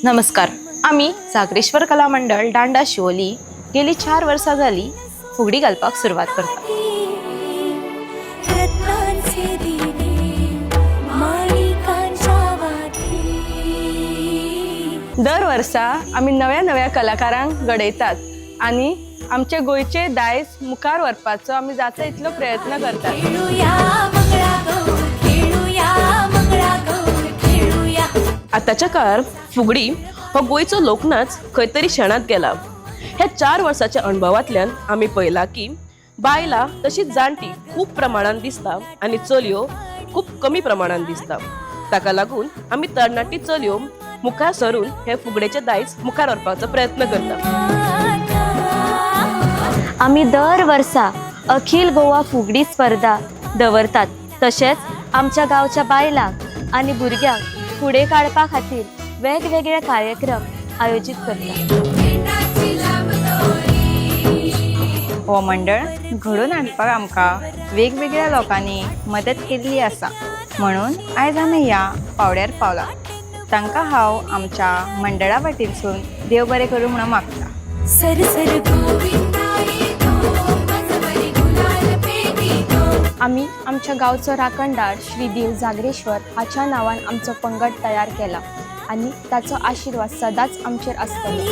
नमस्कार. आम्ही जागरेश्वर कला मंडळ दांडा शिवोली गेली 4 वर्सां झाली फुगडी घालपाक सुरवात करता. दर वर्सा आम्ही नव्या नव्या कलाकारांक घडयतात आणि आमचे गोयचे दायज मुखार व्हरपाचो आम्ही जाता इतलो प्रयत्न करतात. आताच्या काळार फुगडी हो गोयचो लोकनाच खंय तरी शेणात गेला. ह्या 4 वर्साच्या अणभवांतल्यान आमी पळयला की बायलां तशीच जाणटी खूप प्रमाणात दिसता आणि चलयो खूप कमी प्रमाणात दिसता. ताका लागून आमी तरणाटी चलयो मुखार सरून हे फुगडेचे दायज मुखार व्हरपाचो प्रयत्न करता. आम्ही दर वर्सा अखिल गोवा फुगडी स्पर्धा दवरतात. तशेंच आमच्या गांवच्या बायलांक आणि भुरग्यांक फुडें काडपा खातीर वेगवेगळे कार्यक्रम आयोजीत करतात. हो मंडळ घडोवन हाडपाक आमकां वेगवेगळ्या लोकांनी मदत केल्ली आसा. म्हणून आयज आमी ह्या पावड्यार पावला. तांकां हांव आमच्या मंडळा वतीनसून देव बरें करूं म्हणून मागता. आम्ही आमच्या गावचो राखणदार श्री देव जागरेश्वर हाच्या नावान आमचो पंगड तयार केला आणि ताचो आशीर्वाद सदांच आमचेर आसतलो.